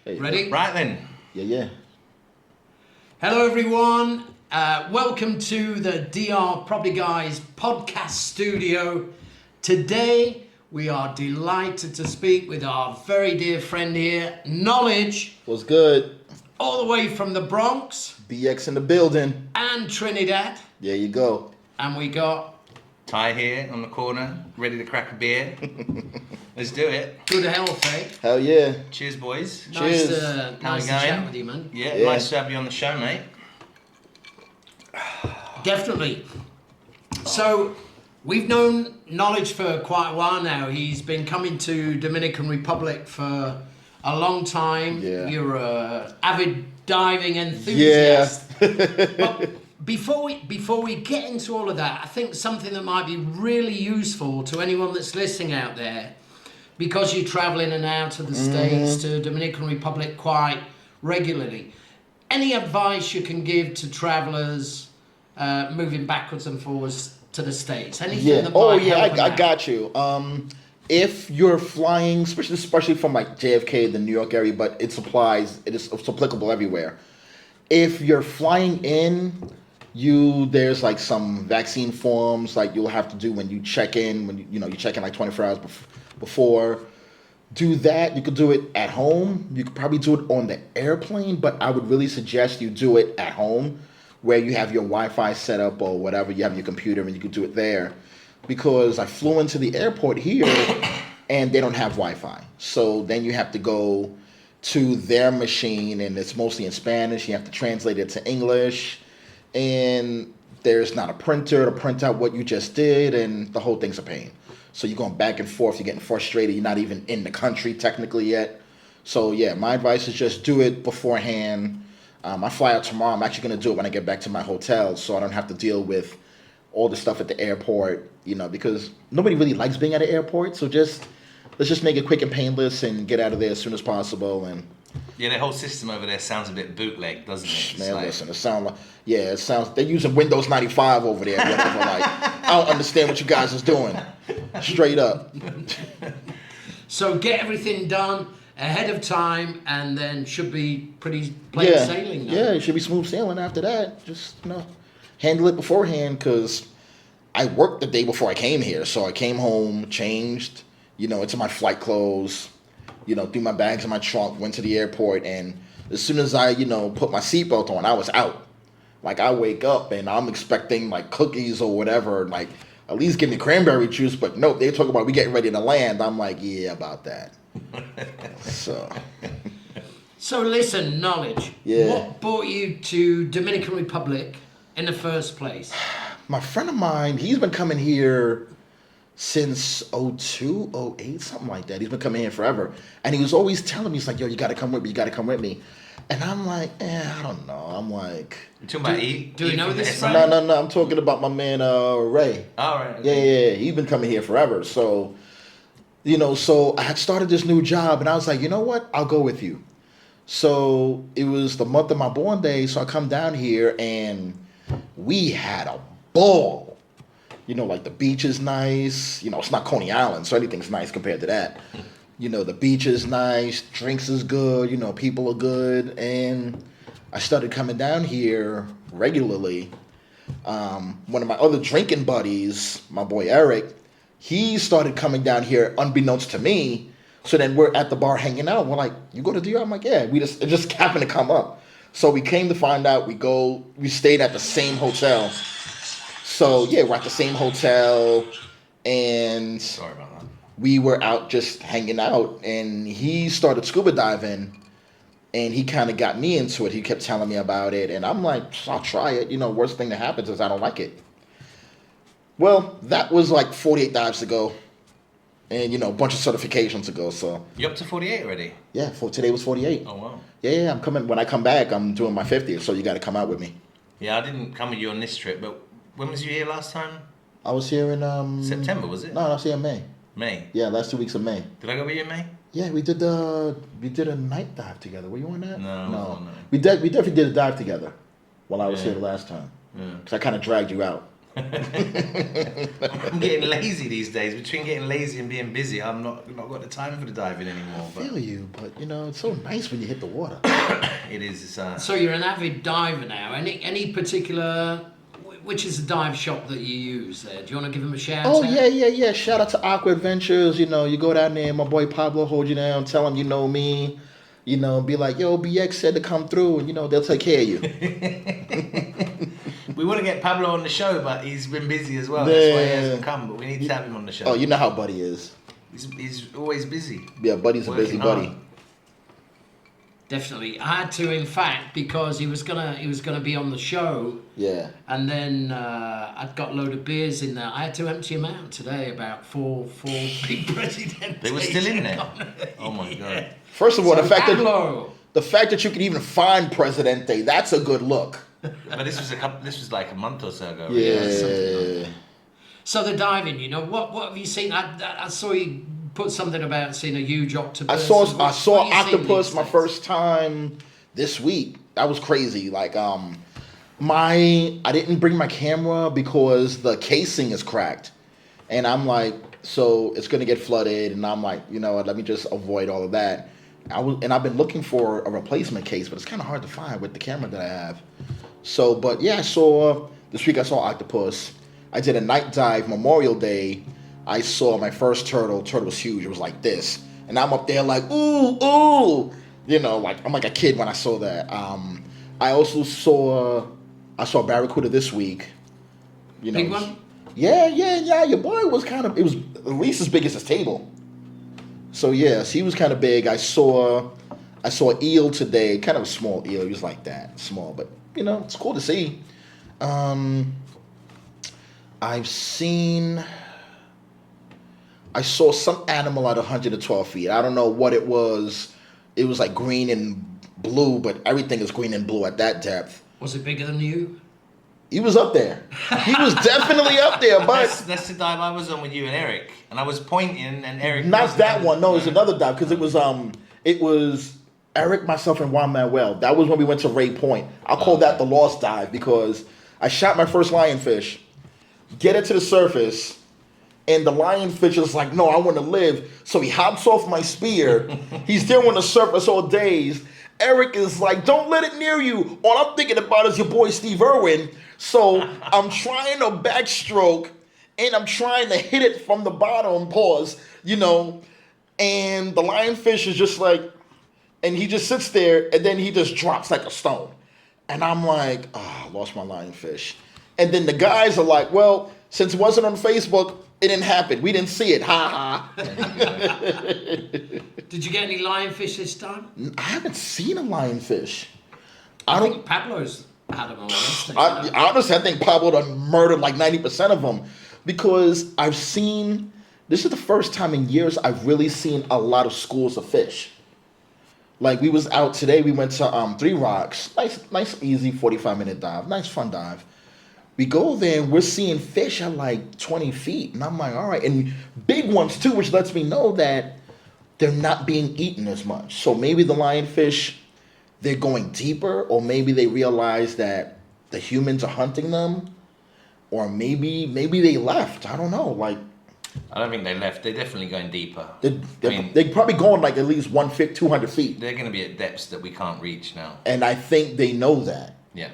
Ready? Right then. Yeah. Hello, everyone. Welcome to the DR Property Guys podcast studio. Today, we are delighted to speak with our very dear friend here, Knowledge. What's good? All the way from the Bronx. BX in the building. And Trinidad. There you go. And we got... Ty here on the corner, ready to crack a beer. Let's do it. Good health, eh? Hell yeah. Cheers, boys. Nice, Cheers. nice to chat with you, man. Yeah, Yeah. nice to have you on the show, mate. Definitely. So, we've known Knowledge for quite a while now. He's been coming to Dominican Republic for a long time. Yeah. You're a avid diving enthusiast. Yeah. But before we get into all of that, I think something that might be really useful to anyone that's listening out there, because you travel in and out of the States to Dominican Republic quite regularly. Any advice you can give to travelers moving backwards and forwards to the States? Anything that might help I got you. If you're flying, especially from like JFK, the New York area, but it's applicable everywhere. If you're flying in, there's like some vaccine forms like you'll have to do when you check in, when you check in like 24 hours before. Do that. You could do it at home. You could probably do it on the airplane, but I would really suggest you do it at home where you have your Wi-Fi set up or whatever. You have your computer and you could do it there. Because I flew into the airport here and they don't have Wi-Fi. So then you have to go to their machine and it's mostly in Spanish. You have to translate it to English. And there's not a printer to print out what you just did, and the whole thing's a pain. So you're going back and forth, you're getting frustrated, you're not even in the country technically yet. So yeah, my advice is just do it beforehand. I fly out tomorrow. I'm actually going to do it when I get back to my hotel so I don't have to deal with all the stuff at the airport, because nobody really likes being at an airport. So let's just make it quick and painless and get out of there as soon as possible. And yeah, the whole system over there sounds a bit bootleg, doesn't it? Man, listen, it sounds they're using Windows 95 over there. I don't understand what you guys is doing. Straight up. So get everything done ahead of time and then should be pretty plain sailing now. Yeah, it should be smooth sailing after that. Just, handle it beforehand because I worked the day before I came here. So I came home, changed, into my flight clothes, threw my bags in my trunk, went to the airport, and as soon as I, put my seatbelt on, I was out. Like, I wake up, and I'm expecting, like, cookies or whatever, like, at least give me cranberry juice, but nope, they talk about we getting ready to land. I'm like, yeah, about that. So listen, Knowledge. Yeah. What brought you to Dominican Republic in the first place? My friend of mine, he's been coming here since 02, 08, something like that. He's been coming here forever. And he was always telling me, he's like, yo, you got to come with me. And I'm like, I don't know. I'm like... You talking about E? Do we know this? No. I'm talking about my man, Ray. All right. Okay. Yeah. He's been coming here forever. So, so I had started this new job. And I was like, you know what? I'll go with you. So it was the month of my born day. So I come down here and we had a ball. Like the beach is nice. It's not Coney Island, so anything's nice compared to that. The beach is nice, drinks is good, people are good. And I started coming down here regularly. One of my other drinking buddies, my boy Eric, he started coming down here unbeknownst to me. So then we're at the bar hanging out. We're like, you go to DR? I'm like, yeah. It just happened to come up. So we came to find out we stayed at the same hotel. So yeah, we're at the same hotel, and Sorry about that. We were out just hanging out, and he started scuba diving, and he kind of got me into it. He kept telling me about it, and I'm like, I'll try it. Worst thing that happens is I don't like it. Well, that was like 48 dives ago, and a bunch of certifications ago. So You up to 48 already? yeah, today was 48. Oh wow. Yeah, I'm coming. When I come back, I'm doing my 50th. So you got to come out with me. Yeah, I didn't come with you on this trip, but when was you here last time? I was here in September, was it? No, I was here in May. May. Yeah, last 2 weeks of May. Did I go with you in May? Yeah, we did a night dive together. Were you on that? No. We definitely did a dive together while I was Yeah. here the last time. Yeah. Because I kind of dragged you out. I'm getting lazy these days. Between getting lazy and being busy, I'm not got the time for the diving anymore. I feel you, but you know, it's so nice when you hit the water. It is. So you're an avid diver now. Any particular? Which is the dive shop that you use there? Do you want to give him a shout Oh out? yeah. Shout out to Aqua Adventures. You know, you go down there, my boy Pablo hold you down, tell him you know me. You know, be like, yo, BX said to come through, and you know they'll take care of you. We want to get Pablo on the show, but he's been busy as well. That's why he hasn't come. But we need to have him on the show. Oh, you know how Buddy is. He's always busy. Yeah, Buddy's a busy buddy. Definitely, I had to, in fact, because he was gonna be on the show. Yeah. And then I'd got a load of beers in there. I had to empty them out today. About four big presidents. They were still in there. Oh my god. First of all, So the fact that you can even find Presidente, that's a good look. But this was like a month or so ago. Yeah. So the diving, you know, what have you seen? I saw you put something about seeing a huge octopus. I saw What have you seen octopus these my days? first time this week. That was crazy. Like I didn't bring my camera because the casing is cracked. And I'm like, so it's gonna get flooded, and I'm like, you know what, let me just avoid all of that. I've been looking for a replacement case, but it's kind of hard to find with the camera that I have. So, but yeah, this week I saw octopus. I did a night dive Memorial Day. I saw my first turtle. Turtle was huge. It was like this, and I'm up there like, ooh, you know, like I'm like a kid when I saw that. I also saw barracuda this week. You know, Big one? Yeah. Your boy was it was at least as big as his table. So yes, he was kind of big. I saw eel today, kind of a small eel. He was like that, small, but you know, it's cool to see. I saw some animal at 112 feet. I don't know what it was. It was like green and blue, but everything is green and blue at that depth. Was it bigger than you? He was up there. He was definitely up there, but That's the dive I was on with you and Eric, and I was pointing, and Eric. not that one. No, it was another dive because it was Eric, myself, and Juan Manuel. That was when we went to Ray Point. I'll call that the lost dive because I shot my first lionfish, get it to the surface, and the lionfish is like, no, I want to live. So he hops off my spear. He's there on the surface all days. Eric is like, don't let it near you. All I'm thinking about is your boy Steve Irwin. So I'm trying to backstroke and I'm trying to hit it from the bottom, pause, you know, and the lionfish is just like, and he just sits there and then he just drops like a stone. And I'm like, I lost my lionfish. And then the guys are like, well, since it wasn't on Facebook, it didn't happen. We didn't see it. Ha ha. Did you get any lionfish this time? I haven't seen a lionfish. I think Pablo's had them all. Honestly, I think Pablo done murdered like 90% of them because this is the first time in years I've really seen a lot of schools of fish. Like we was out today, we went to Three Rocks. Nice, easy 45-minute dive. Nice, fun dive. We go there and we're seeing fish at like 20 feet. And I'm like, all right. And big ones too, which lets me know that they're not being eaten as much. So maybe the lionfish, they're going deeper, or maybe they realize that the humans are hunting them, or maybe they left. I don't know. Like, I don't think they left. They're definitely going deeper. They're probably going like at least 200 feet. They're going to be at depths that we can't reach now. And I think they know that. Yeah.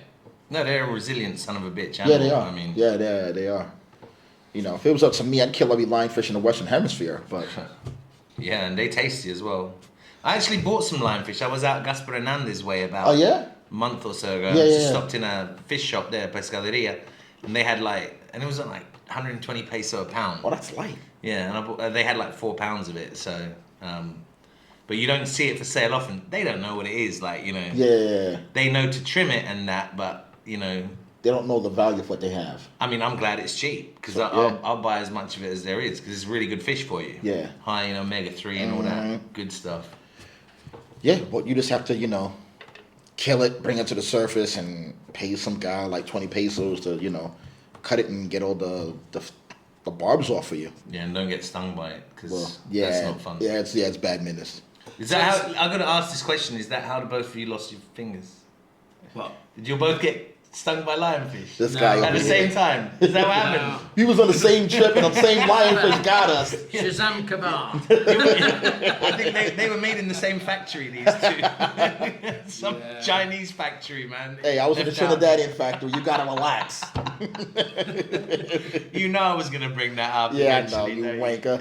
No, they're a resilient son of a bitch Yeah, animal. they are. I mean, yeah, they are. You know, if it was up to me, I'd kill every lionfish in the Western Hemisphere. But yeah, and they tasty as well. I actually bought some lionfish. I was out Gaspar Hernandez way about a month or so ago. Yeah. Stopped in a fish shop there, Pescaderia, and they had and it was at like 120 peso a pound. oh, that's light. Yeah, and they had like 4 pounds of it. So, but you don't see it for sale often. They don't know what it is, like, you know. Yeah. They know to trim it and that, but you know. They don't know the value of what they have. I mean, I'm glad it's cheap because I'll buy as much of it as there is because it's really good fish for you. Yeah. High in omega-3 and all that good stuff. Yeah, but you just have to, you know, kill it, bring it to the surface, and pay some guy like 20 pesos to, you know, cut it and get all the barbs off of you. Yeah, and don't get stung by it because that's not fun. Yeah, it's bad menace. Is that how? I'm gonna ask this question. Is that how the both of you lost your fingers? Well, Did you both get stung by lionfish? This guy at the same time. Is that what happened? He was on the same trip and the same lionfish got us. Shazam Kabar. I think they were made in the same factory, these two. Some Chinese factory, man. Hey, I was in the Trinidadian factory. You gotta relax. You know I was gonna bring that up. Yeah, I know, you wanker.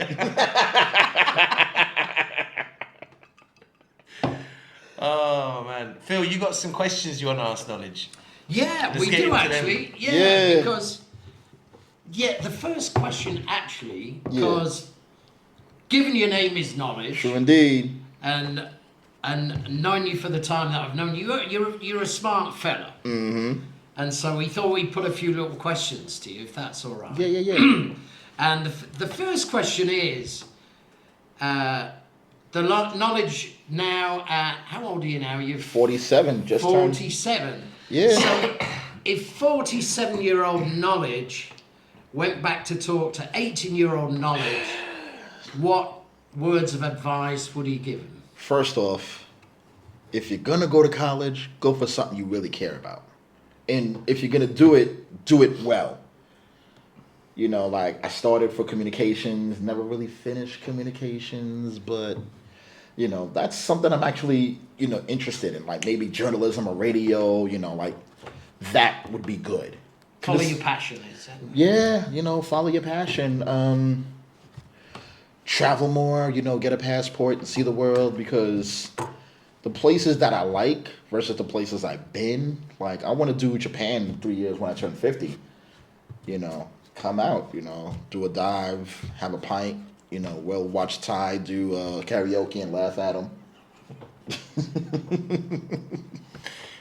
Oh man, Phil, you got some questions you want to ask Knowledge? Yeah, Let's we get do into actually. them. Yeah, because the first question actually, because given your name is Knowledge, True indeed. and knowing you for the time that I've known you, you're a smart fella. Mm-hmm. And so we thought we'd put a few little questions to you, if that's all right. Yeah. And the first question is, the knowledge now at, how old are you now? You're 47, just 47. turned. Yeah. So if 47-year-old Knowledge went back to talk to 18-year-old Knowledge, what words of advice would he give him? First off, if you're gonna go to college, go for something you really care about. And if you're gonna do it well. You know, like I started for communications, never really finished communications, but you know, that's something I'm actually, interested in. Like maybe journalism or radio, like that would be good. Follow your passion, is it? Yeah, follow your passion. Travel more, get a passport and see the world, because the places that I like versus the places I've been, like I want to do Japan in 3 years when I turn 50. Come out, do a dive, have a pint, we'll watch Ty do karaoke and laugh at him.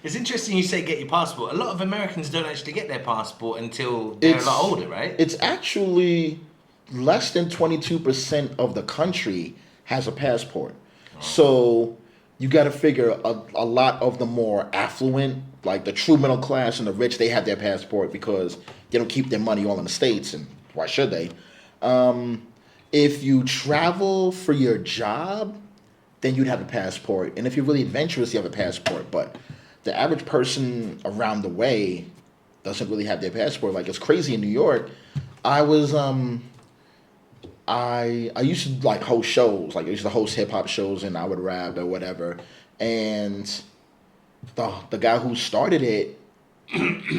It's interesting you say get your passport. A lot of Americans don't actually get their passport until they're a lot older, right? It's actually less than 22% of the country has a passport. Oh. So you got to figure a lot of the more affluent, like the true middle class and the rich, they have their passport because they don't keep their money all in the States, and why should they? If you travel for your job, then you'd have a passport. And if you're really adventurous, you have a passport. But the average person around the way doesn't really have their passport. Like, it's crazy in New York. I was, I used to like host shows. Like I used to host hip hop shows and I would rap or whatever. And the guy who started it,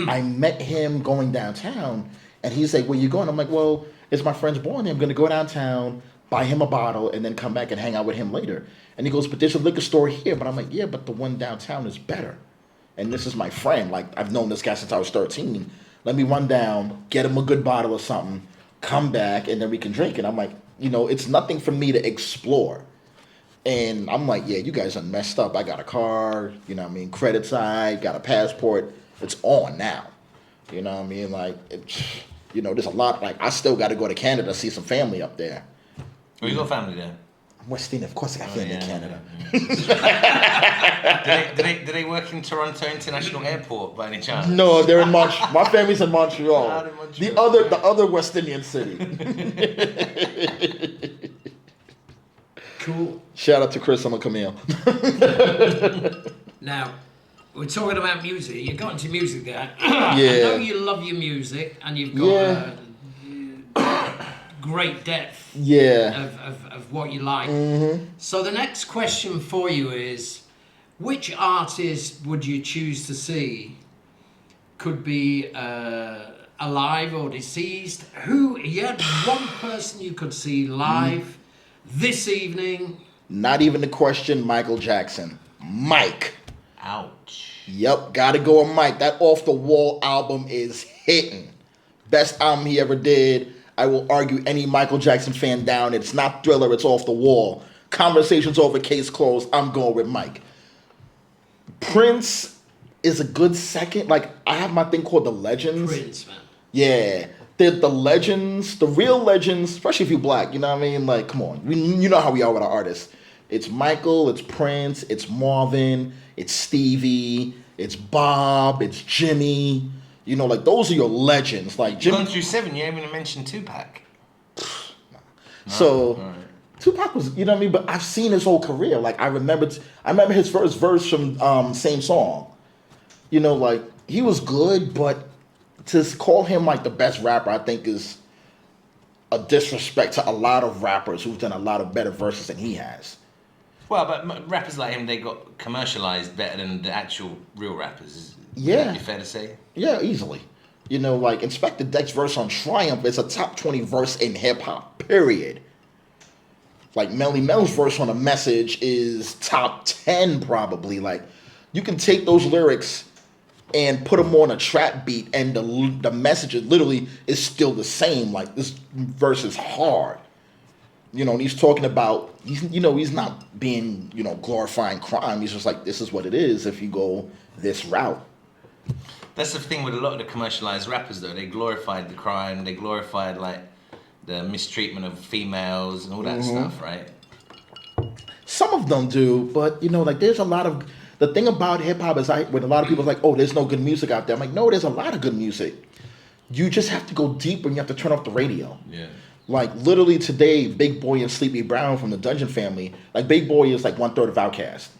I met him going downtown and he's like, where you going? I'm like, well, it's my friend's birthday. I'm going to go downtown, buy him a bottle, and then come back and hang out with him later. And he goes, but there's a liquor store here. But I'm like, yeah, but the one downtown is better. And this is my friend. Like, I've known this guy since I was 13. Let me run down, get him a good bottle or something, come back, and then we can drink. And I'm like, it's nothing for me to explore. And I'm like, yeah, you guys are messed up. I got a car, credit side, got a passport. It's on now. Like, there's a lot. Like, I still got to go to Canada, see some family up there. Oh, you got family there? West Indian, of course I got family in Canada. Do they work in Toronto International Airport by any chance? No, they're in Montreal. My family's in Montreal. The other West Indian city. Cool. Shout out to Chris and Camille. Now, we're talking about music. You got into music there. Yeah. I know you love your music and you've got great depth of what you like. Mm-hmm. So the next question for you is, which artist would you choose to see? Could be alive or deceased. You had one person you could see live this evening. Not even the question, Michael Jackson. Mike. Ouch. Yep, gotta go with Mike. That Off the Wall album is hitting. Best album he ever did. I will argue any Michael Jackson fan down. It's not Thriller, it's Off the Wall. Conversations over, case closed. I'm going with Mike. Prince is a good second. Like, I have my thing called The Legends. Prince, man. Yeah. The legends, the real legends, especially if you're black, you know what I mean? Like, come on. You know how we are with our artists. It's Michael, it's Prince, it's Marvin, it's Stevie, it's Bob, it's Jimmy. Like, those are your legends. Like, You've gone through 7, you haven't even mentioned Tupac. So, right. Tupac was, you know what I mean? But I've seen his whole career. Like, I remember his first verse from Same Song. Like, He was good, but to call him like the best rapper, I think is a disrespect to a lot of rappers who've done a lot of better verses than he has. Well, but rappers like him, they got commercialized better than the actual real rappers. Yeah. Would that be fair to say? Yeah, easily. You know, like Inspector Deck's verse on Triumph is a top 20 verse in hip hop, period. Like Melly Mel's verse on A Message is top 10 probably. Like, you can take those lyrics and put them on a trap beat and the message literally is still the same. Like, this verse is hard. You know, and he's talking about, he's not being, glorifying crime. He's just like, this is what it is if you go this route. That's the thing with a lot of the commercialized rappers, though. They glorified the crime. They glorified, like, the mistreatment of females and all that stuff, right? Some of them do, but, like, there's a lot of... The thing about hip-hop is when a lot of people are like, oh, there's no good music out there. I'm like, no, there's a lot of good music. You just have to go deeper and you have to turn off the radio. Yeah. Like, literally today, Big Boy and Sleepy Brown from the Dungeon Family, like, Big Boy is like 1/3 of Outkast.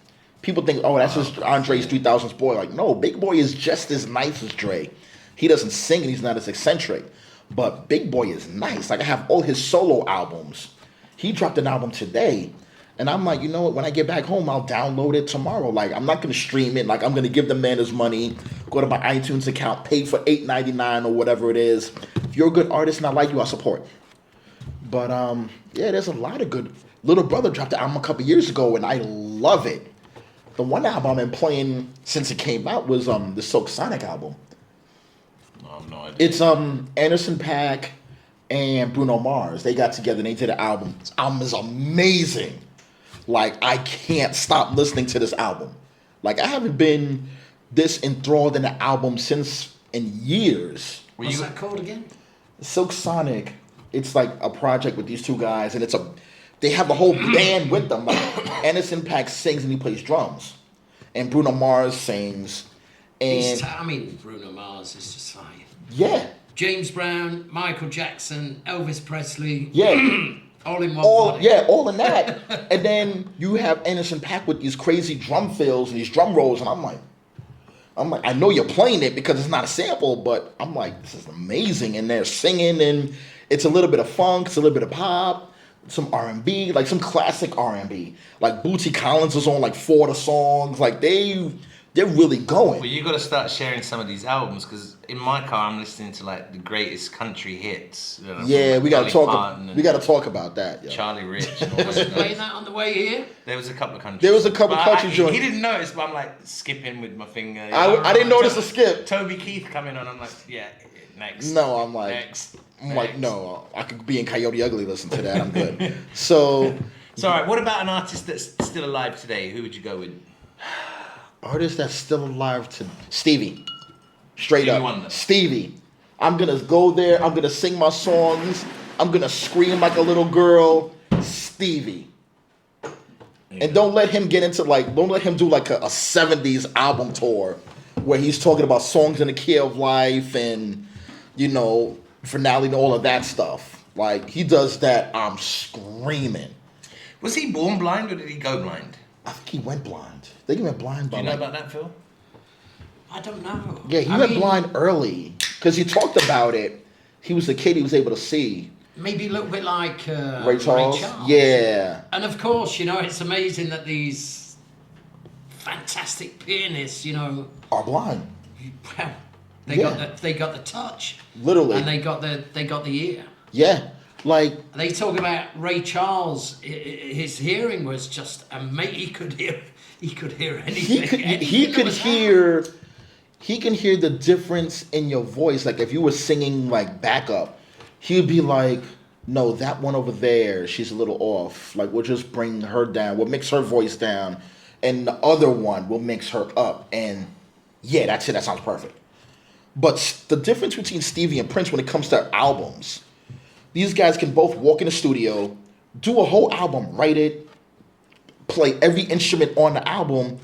People think, oh, that's just Andre's 3000's boy. Like, no, Big Boy is just as nice as Dre. He doesn't sing and he's not as eccentric. But Big Boy is nice. Like, I have all his solo albums. He dropped an album today. And I'm like, you know what? When I get back home, I'll download it tomorrow. Like, I'm not going to stream it. Like, I'm going to give the man his money, go to my iTunes account, pay for $8.99 or whatever it is. If you're a good artist and I like you, I'll support. But, yeah, there's a lot of good... Little Brother dropped the album a couple years ago, and I love it. The one album I've been playing since it came out was the Silk Sonic album. I have no idea. It's Anderson .Paak and Bruno Mars. They got together and they did an album. This album is amazing. Like, I can't stop listening to this album. Like, I haven't been this enthralled in an album in years. What's that called again? Silk Sonic. It's like a project with these two guys, and they have a whole band with them. Like, Anderson .Paak sings and he plays drums, and Bruno Mars sings. And Bruno Mars is just fine. Yeah. James Brown, Michael Jackson, Elvis Presley. Yeah. All in one body. Yeah, all in that. And then you have Anderson .Paak with these crazy drum fills and these drum rolls, and I'm like, I know you're playing it because it's not a sample, but I'm like, this is amazing. And they're singing, and it's a little bit of funk, it's a little bit of pop, some R&B, like some classic R&B. Like Bootsy Collins is on like 4 of the songs. Like they're really going. Well, you got to start sharing some of these albums because in my car I'm listening to like the greatest country hits. Yeah, we got to talk. We got to talk about that. Yo. Charlie Rich. And all Was it playing that on the way here? There was a couple of countries. There was a couple country joints. He didn't notice, but I'm like skipping with my finger. I didn't notice a skip. Toby Keith coming on. I'm like, yeah, next. No, I'm like, next. I'm like, no, I could be in Coyote Ugly. Listen to that. I'm good. So. So, all right. What about an artist that's still alive today? Who would you go with? Artist that's still alive to Stevie. Straight Stevie up. Wonder. Stevie. I'm gonna go there, I'm gonna sing my songs, I'm gonna scream like a little girl. Stevie. Yeah. And don't let him do like a 70s album tour where he's talking about songs in the key of life and, finale and all of that stuff. Like, he does that, I'm screaming. Was he born blind or did he go blind? I think he went blind. I think he went blind. Do you know about that, Phil? I don't know. Yeah, he went blind early because he talked about it. He was a kid. He was able to see. Maybe a little bit like Ray Charles. Yeah. And of course, it's amazing that these fantastic pianists, are blind. Well, they got the touch. Literally. And they got the ear. Yeah. Like, they talk about Ray Charles. His hearing was just amazing. He could hear anything. He can hear the difference in your voice. Like, if you were singing like backup, he would be like, "No, that one over there, she's a little off. Like, we'll just bring her down. We'll mix her voice down, and the other one will mix her up." And yeah, that's it. That sounds perfect. But the difference between Stevie and Prince when it comes to albums. These guys can both walk in the studio, do a whole album, write it, play every instrument on the album.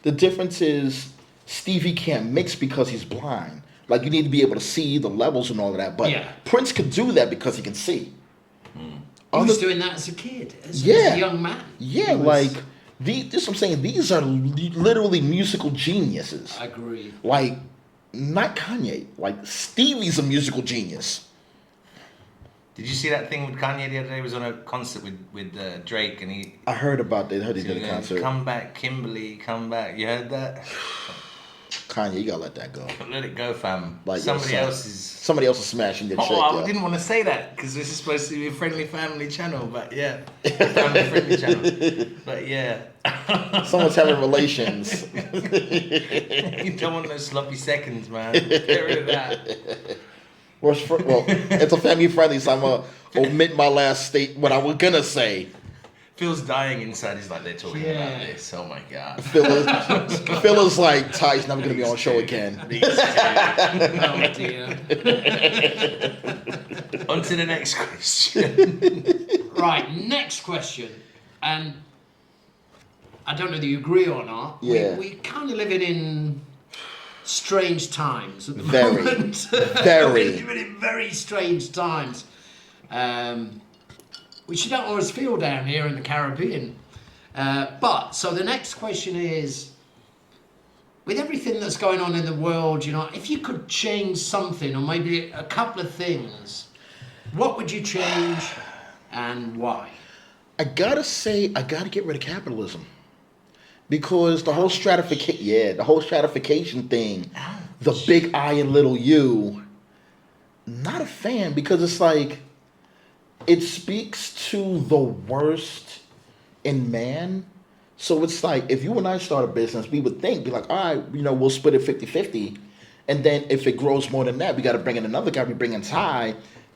The difference is Stevie can't mix because he's blind. Like, you need to be able to see the levels and all of that. But Prince could do that because he can see. He was doing that as a kid, as a young man. Yeah, this is what I'm saying. These are literally musical geniuses. I agree. Like, not Kanye. Like Stevie's a musical genius. Did you see that thing with Kanye the other day? He was on a concert with Drake, and I heard about that. I heard he did a concert. Come back, Kimberly, come back. You heard that? Kanye, you gotta let that go. Let it go, fam. Like somebody else is smashing your shit. I didn't want to say that because this is supposed to be a friendly family channel, but yeah, family friendly channel. But yeah, someone's having relations. You don't want no sloppy seconds, man. Get rid of that. Well, it's a family friendly, so I'm gonna omit my last state. What I was gonna say. Phil's dying inside. He's like, they're talking about this. Oh my god. Phil is like, Ty's never gonna be on the show again. Oh dear. On to the next question. Right, next question, and I don't know whether you agree or not. Yeah. We kind of living in strange times at the Very. moment. Very. We're living in very strange times. Which you don't always feel down here in the Caribbean. So the next question is, with everything that's going on in the world, if you could change something or maybe a couple of things, what would you change and why? I gotta get rid of capitalism. Because the whole stratification thing, the big I and little you, not a fan, because it's like, it speaks to the worst in man. So it's like, if you and I start a business, we would be like, all right, we'll split it 50-50. And then if it grows more than that, we got to bring in another guy, we bring in Ty.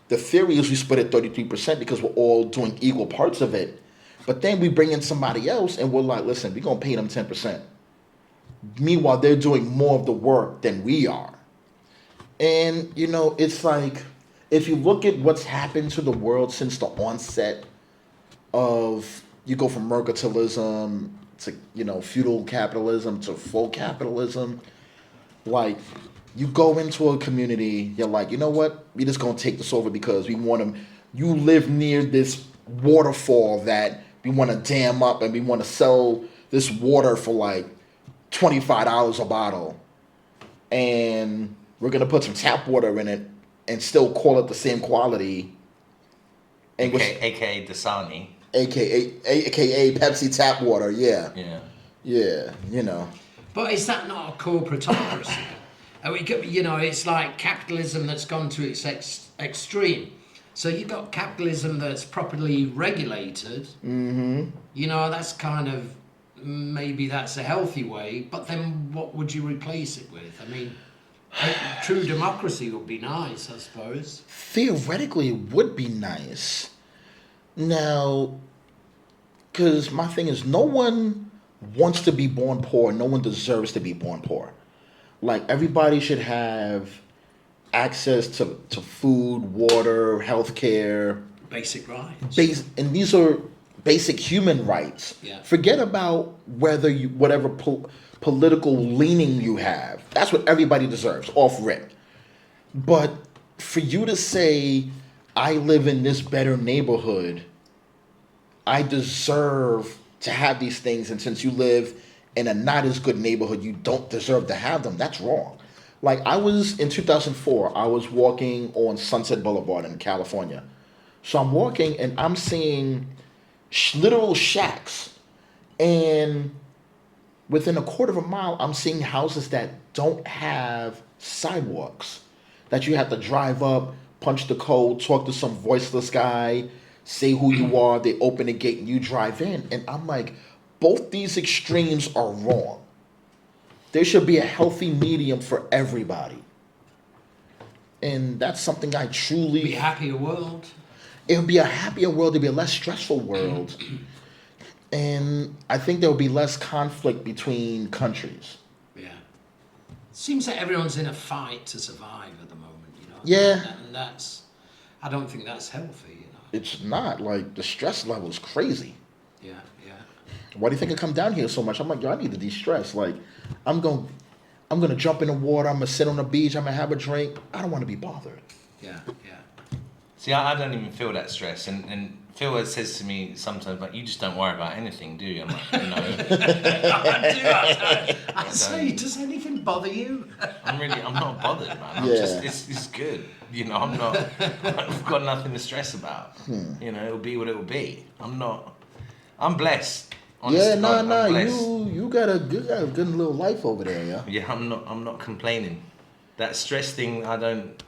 The theory is we split it 33% because we're all doing equal parts of it. But then we bring in somebody else and we're like, listen, we're going to pay them 10%. Meanwhile, they're doing more of the work than we are. And, it's like, if you look at what's happened to the world since the onset of, you go from mercantilism to, feudal capitalism to full capitalism, like, you go into a community, you're like, you know what? We're just going to take this over because we want to, you live near this waterfall that we want to dam up and we want to sell this water for like $25 a bottle. And we're going to put some tap water in it and still call it the same quality. And AKA Dasani. AKA Pepsi tap water, yeah. Yeah, But is that not a corporatocracy? It's like capitalism that's gone to its extreme. So you've got capitalism that's properly regulated. Mm-hmm. That's kind of, maybe that's a healthy way, but then what would you replace it with? I mean, true democracy would be nice, I suppose. Theoretically, it would be nice. Now, because my thing is, no one wants to be born poor. No one deserves to be born poor. Like, everybody should have access to food, water, healthcare. Basic rights. And these are basic human rights. Yeah. Forget about whatever political leaning you have. That's what everybody deserves, off rip. But for you to say, I live in this better neighborhood, I deserve to have these things, and since you live in a not as good neighborhood, you don't deserve to have them, that's wrong. Like, in 2004, I was walking on Sunset Boulevard in California. So I'm walking and I'm seeing literal shacks. And within a quarter of a mile, I'm seeing houses that don't have sidewalks. That you have to drive up, punch the code, talk to some voiceless guy, say who you are, they open the gate and you drive in. And I'm like, both these extremes are wrong. There should be a healthy medium for everybody. And that's something I truly... Be a happier world. It would be a happier world. It would be a less stressful world. And I think there would be less conflict between countries. Yeah. Seems like everyone's in a fight to survive at the moment, Yeah. And I don't think that's healthy, It's not. Like, the stress level is crazy. Yeah. Why do you think I come down here so much? I'm like, I need to de-stress. Like, I'm gonna jump in the water. I'm gonna sit on the beach. I'm gonna have a drink. I don't want to be bothered. Yeah. See, I don't even feel that stress, and Phil always says to me sometimes, like, you just don't worry about anything, do you? I'm like, no. I say, does anything bother you? I'm not bothered, man. I'm Yeah. just, it's good. You know, I've got nothing to stress about. You know, it'll be what it'll be. I'm blessed. Honest Yeah, to God, I'm blessed. you got a good little life over there, yeah. Yeah, I'm not complaining. That stress thing, I don't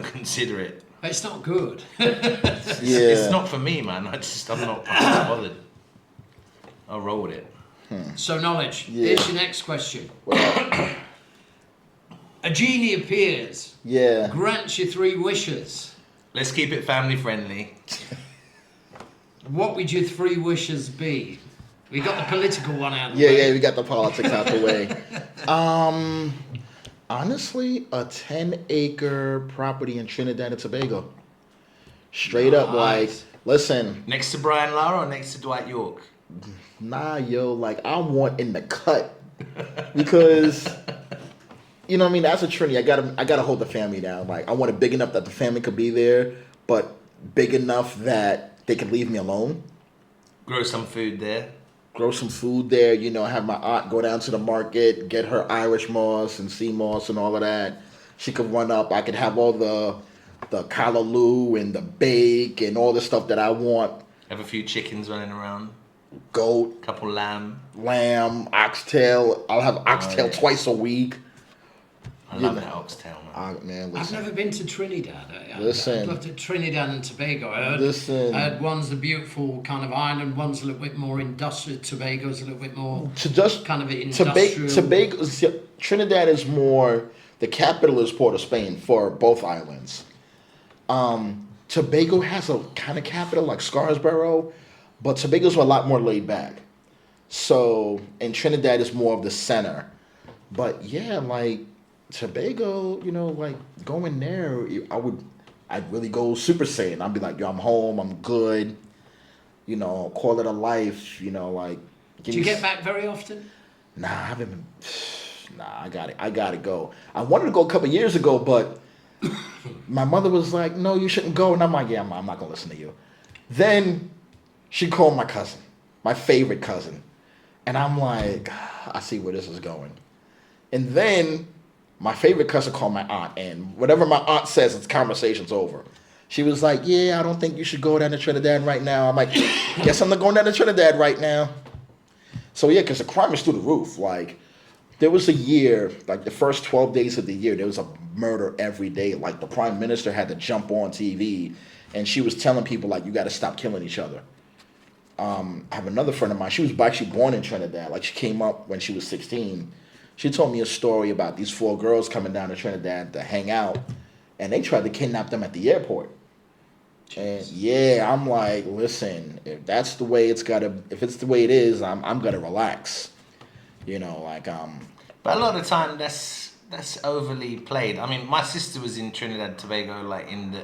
consider it. It's not good. It's not for me, man. I'm not bothered. I'll roll with it. So, Knowledge, Yeah. here's your next question. Well, A genie appears, yeah. grants you 3 wishes. Let's keep it family friendly. What would your 3 wishes be? We got the political one out of the Yeah, way. yeah, we got the politics out the way. Honestly, a 10-acre property in Trinidad and Tobago. Straight up, like, Nice. listen, Next to Brian Lara or next to Dwight York? nah, yo, like, I want in the cut. Because, you know what I mean? As a Trini, I gotta hold the family down. Like, I want it big enough that the family could be there, but big enough that they could leave me alone. Grow some food there. Grow some food there, you know, have my aunt go down to the market, get her Irish moss and sea moss and all of that. She could run up. I could have all the callaloo and the bake and all the stuff that I want. Have a few chickens running around. Goat, Couple lamb. lamb, oxtail. I'll have oxtail yeah. twice a week. I love that oxtail, man. Man, I've listen. never been to Trinidad. Listen. I'd love to Trinidad and Tobago. Listen. I heard one's the beautiful kind of island, one's a little bit more industrial. Tobago's a little bit more To just kind of industrial. Tobago, Trinidad is more. The capital is Port of Spain for both islands. Tobago has a kind of capital like Scarborough, but Tobago's a lot more laid back. So, and Trinidad is more of the center. But yeah, like Tobago, you know, like going there, I'd really go Super Saiyan. I'd be like, yo, I'm home, I'm good. You know, call it a life. You know, like. Do you get back very often? Nah, I haven't been. Nah, I gotta go. I wanted to go a couple years ago, but my mother was like, no, you shouldn't go. And I'm like, yeah, I'm not gonna listen to you. Then she called my cousin, my favorite cousin. And I'm like, I see where this is going. And then my favorite cousin called my aunt, and whatever my aunt says, it's conversation's over. She was like, yeah, I don't think you should go down to Trinidad right now. I'm like, guess I'm not going down to Trinidad right now. So yeah, because the crime is through the roof. Like, there was a year, like the first 12 days of the year, there was a murder every day. Like, the prime minister had to jump on TV, and she was telling people, like, you got to stop killing each other. I have another friend of mine. She was actually born in Trinidad. Like, she came up when she was 16. She told me a story about these 4 girls coming down to Trinidad to hang out, and they tried to kidnap them at the airport. And yeah, I'm like, listen, if that's the way if it's the way it is, I'm gonna relax. You know, like But a lot of the time, that's overly played. I mean, my sister was in Trinidad and Tobago like in the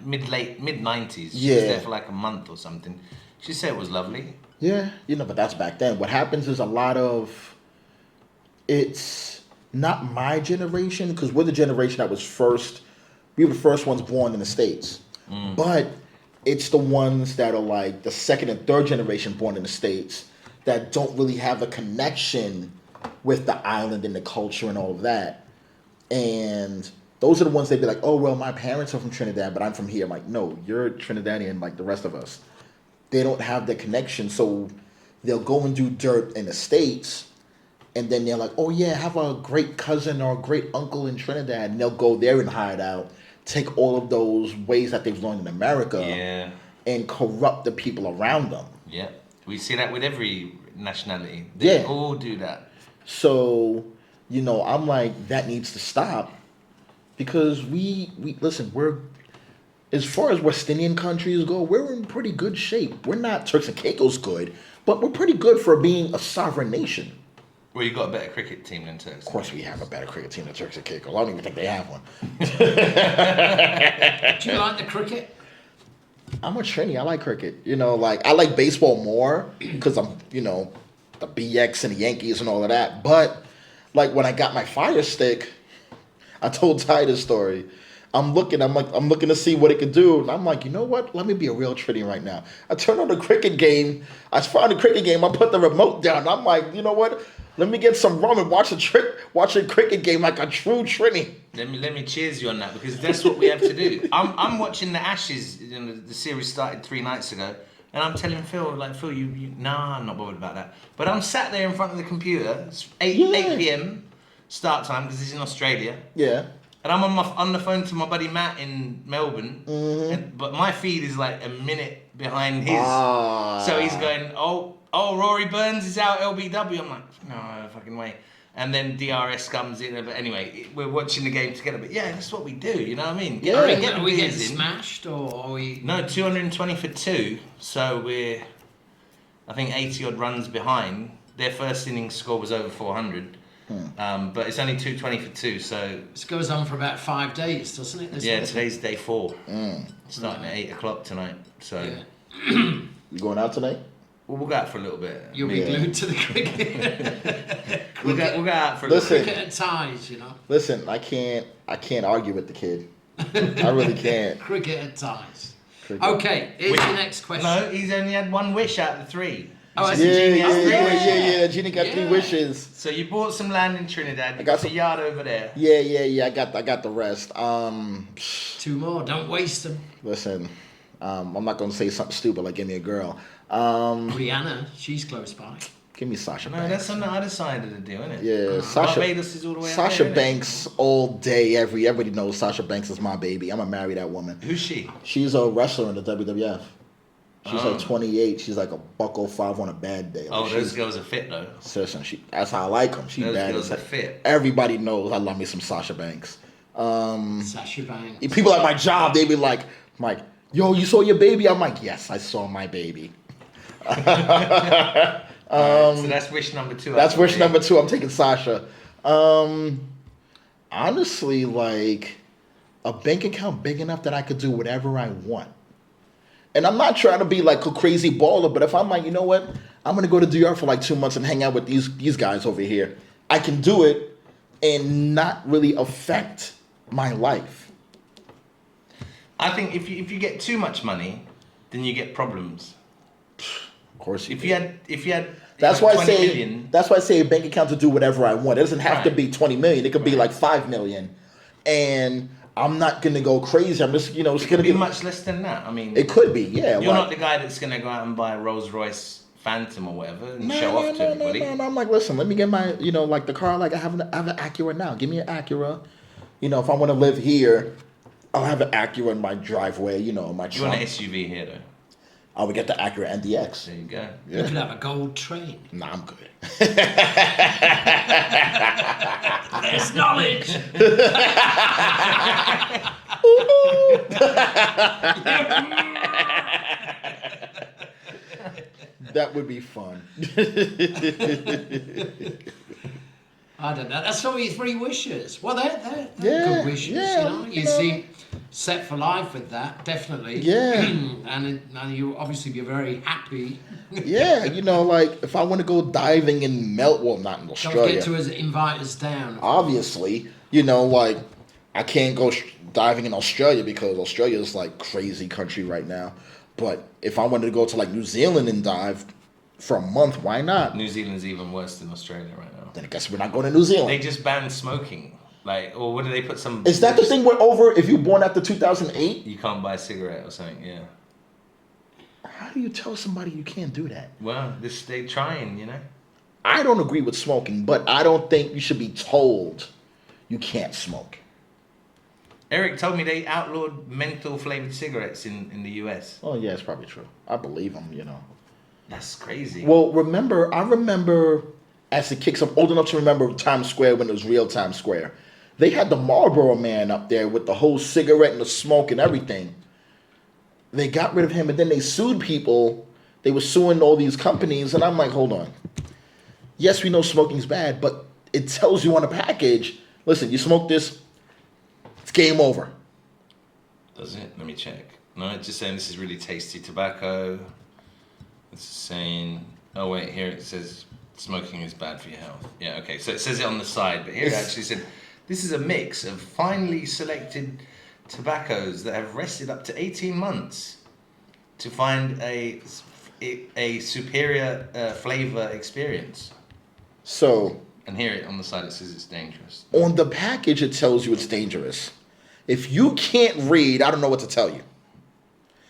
mid 90s. She was Yeah. there for like a month or something. She said it was lovely. Yeah, you know, but that's back then. What happens is it's not my generation, because we're the generation that we were the first ones born in the States. But it's the ones that are like the second and third generation born in the States that don't really have a connection with the island and the culture and all of that. And those are the ones they'd be like, oh, well, my parents are from Trinidad, but I'm from here. I'm like, no, you're Trinidadian like the rest of us. They don't have the connection, so they'll go and do dirt in the States, and then they're like, oh yeah, I have a great cousin or a great uncle in Trinidad, and they'll go there and hide out, take all of those ways that they've learned in America, and corrupt the people around them. Yeah, we see that with every nationality. They all do that. So, you know, I'm like, that needs to stop, because we listen, we're, as far as West Indian countries go, we're in pretty good shape. We're not Turks and Caicos good, but we're pretty good for being a sovereign nation. Well, you got a better cricket team than Turks. Of course we have a better cricket team than Turks and Caicos. I don't even think they have one. Do you like the cricket? I'm a Trini. I like cricket. You know, like, I like baseball more because I'm, you know, the BX and the Yankees and all of that. But, like, when I got my Fire Stick, I told Ty this story. I'm looking to see what it could do. And I'm like, you know what? Let me be a real Trini right now. I turn on the cricket game. I found the cricket game. I put the remote down. I'm like, you know what? Let me get some rum and watch a cricket game like a true Trini. Let me cheers you on that, because that's what we have to do. I'm watching the Ashes. You know, the series started 3 nights ago, and I'm telling Phil, like, Phil, nah, I'm not bothered about that. But I'm sat there in front of the computer. It's 8 p.m. start time, because he's in Australia. Yeah. And I'm on the phone to my buddy Matt in Melbourne, but my feed is like a minute behind his. So he's going, oh, Rory Burns is out LBW. I'm like, no fucking way. And then DRS comes in. But anyway, we're watching the game together. But yeah, that's what we do. You know what I mean? Yeah. Are we getting smashed or are we? No, 220 for 2. So we're, I think, 80 odd runs behind. Their first innings score was over 400. But it's only 220 for 2, so... This goes on for about 5 days, doesn't it? Today's day 4. Starting at 8 o'clock tonight, so... Yeah. You going out tonight? Well, we'll go out for a little bit. You'll be glued to the cricket. We'll go out for a little bit. Cricket at ties, you know. Listen, I can't argue with the kid. I really can't. Cricket at ties. Cricket. Okay, here's your next question. No, he's only had 1 wish out of the 3. Oh, I Yeah, see. yeah. Genie got 3 wishes. So you bought some land in Trinidad. You got got some- a yard over there. Yeah. I got the rest. 2 more, don't waste them. Listen, I'm not gonna say something stupid like give me a girl. Rihanna, she's close by. Give me Sasha No, Banks. that's on the other side of the deal, isn't it? Yeah, Barbados is all the way out Sasha there, innit? Banks all day, everybody knows Sasha Banks is my baby. I'm gonna marry that woman. Who's she? She's a wrestler in the WWF. She's Oh. like 28. She's like a $105 on a bad day. Like Oh, those she's, girls are fit though. listen, that's how I like them. She Those bad. girls as are heck. fit. Everybody knows I love me some Sasha Banks. Sasha Banks. People at my job, they be like, Mike, yo, you saw your baby? I'm like, yes, I saw my baby. Alright, so that's wish number 2. That's wish number 2. I'm taking Sasha. Honestly, like a bank account big enough that I could do whatever I want. And I'm not trying to be like a crazy baller, but if I'm like, you know what, I'm gonna go to DR for like 2 months and hang out with these guys over here, I can do it and not really affect my life. I think if you get too much money, then you get problems. Of course, If you had that's like why I 20 say million, that's why I say a bank account to do whatever I want. It doesn't have to Right. be 20 million. It could be like 5 million, and I'm not gonna go crazy. I'm just it's it gonna could be be much less than that. I mean, It could be, yeah. you're like- not the guy that's gonna go out and buy a Rolls Royce Phantom or whatever and No, show no, off to everybody. No. I'm like, listen, let me get my, like the car. Like I have an Acura now. Give me an Acura. If I want to live here, I'll have an Acura in my driveway. My You want trunk. an SUV here though? I would get the Acura NDX. There you go. You could have a gold train. Nah, I'm good. There's knowledge. That would be fun. I don't know. That's all your 3 wishes. Well, they're Yeah, good wishes. yeah, You seem set for life with that, definitely. Yeah. and you obviously be very happy. Yeah, like if I want to go diving in not in Don't Australia. forget to invite us down. Obviously, like I can't go diving in Australia because Australia is like crazy country right now. But if I wanted to go to like New Zealand and dive for a month, why not? New Zealand's even worse than Australia right now. Then I guess we're not going to New Zealand. They just banned smoking. Or what did they put some? Is that the thing we're over if you're born after 2008? You can't buy a cigarette or something. Yeah. How do you tell somebody you can't do that? Well, they trying. I don't agree with smoking, but I don't think you should be told you can't smoke. Eric told me they outlawed menthol flavored cigarettes in the US. Oh, yeah, it's probably true. I believe him, That's crazy. Well, I remember as a kid, 'cause I'm old enough to remember Times Square when it was real Times Square. They had the Marlboro Man up there with the whole cigarette and the smoke and everything. They got rid of him, and then they sued people. They were suing all these companies, and I'm like, hold on. Yes, we know smoking's bad, but it tells you on a package, listen, you smoke this, it's game over. Does it? Let me check. No, it's just saying this is really tasty tobacco. It's saying, oh wait, here it says smoking is bad for your health. Yeah, okay, so it says it on the side, but here it actually said, this is a mix of finely selected tobaccos that have rested up to 18 months to find a superior flavor experience. So, and here on the side it says it's dangerous. On the package, it tells you it's dangerous. If you can't read, I don't know what to tell you.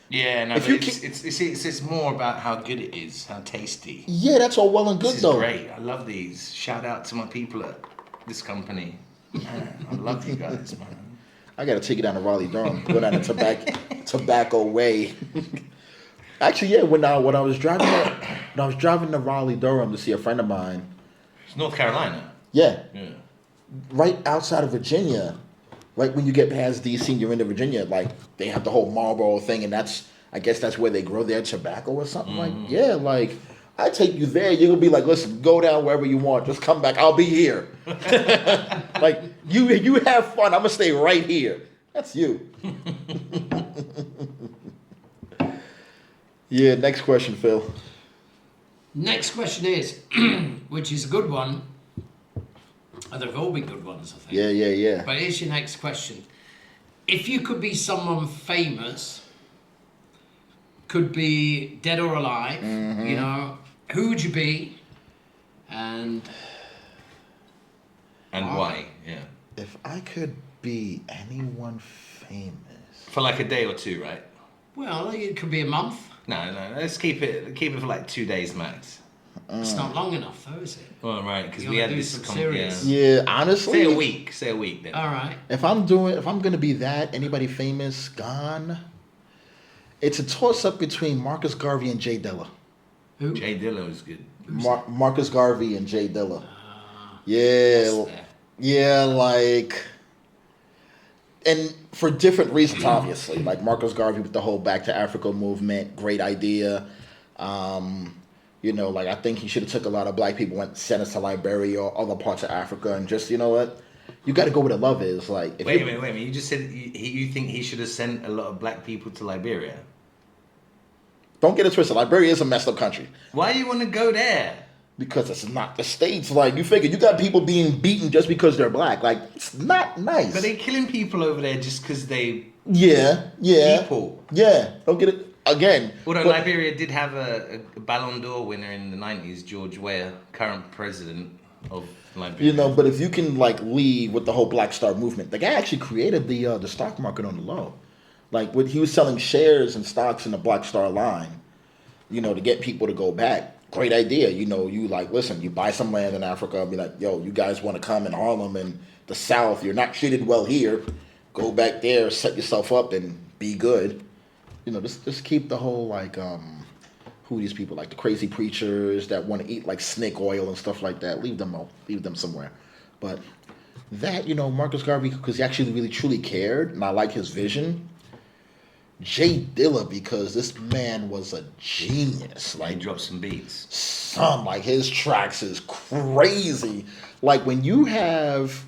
Yeah, no, if but it's more about how good it is, how tasty. Yeah, that's all well and good, though. This is great. I love these. Shout out to my people at this company. Man, I love you guys, man. I gotta take it down to Raleigh, Durham. Go down to Tobacco Way. Actually, yeah. When I was driving to Raleigh, Durham to see a friend of mine. It's North Carolina. Yeah. Yeah. Right outside of Virginia, right when you get past DC and you're into Virginia, like they have the whole Marlboro thing, and I guess that's where they grow their tobacco or something. Like, yeah, like I take you there, you're gonna be like, listen, go down wherever you want, just come back, I'll be here. Like you have fun, I'm gonna stay right here. That's you. Yeah, next question, Phil. Next question is, which is a good one. They've all been good ones, I think. Yeah. But here's your next question. If you could be someone famous, could be dead or alive, you know, who would you be? And why? Yeah. If I could be anyone famous. For like a day or two, right? Well, it could be a month. No, let's keep it for like 2 days max. It's not long enough, though, is it? Well, right, because You we gotta had do this. some serious. Yeah, honestly. Say a week then. All right. If I'm gonna be that, anybody famous gone, it's a toss up between Marcus Garvey and Jay Dilla. Who? Jay Dilla was good. Marcus Garvey and Jay Dilla. What's that? Yeah, like, and for different reasons, obviously. Like Marcus Garvey with the whole Back to Africa movement, great idea. You know, like I think he should have took a lot of black people, sent us to Liberia or other parts of Africa, and just, you know what, you got to go where the love is. Like, Wait a minute. You just said you think he should have sent a lot of black people to Liberia? Don't get it twisted. Liberia is a messed up country. Why do you want to go there? Because it's not the States. Like, you figure you got people being beaten just because they're black. Like, it's not nice. But they're killing people over there just because they Yeah. people. Yeah. Don't get it. Again. Although Liberia did have a Ballon d'Or winner in the 90s, George Weah, current president of Liberia. You know, but if you can, like, lead with the whole Black Star movement, the guy actually created the stock market on the low. Like, he was selling shares and stocks in the Black Star line, you know, to get people to go back. Great idea. You know, you like, listen, you buy some land in Africa and be like, yo, you guys want to come in Harlem and the South, you're not treated well here. Go back there, set yourself up and be good. You know, just keep the whole, like, who are these people, like the crazy preachers that want to eat like snake oil and stuff like that. Leave them somewhere. But that, you know, Marcus Garvey, because he actually really truly cared, and I like his vision. Jay Dilla, because this man was a genius. Like, he dropped some beats. Like his tracks is crazy. Like when you have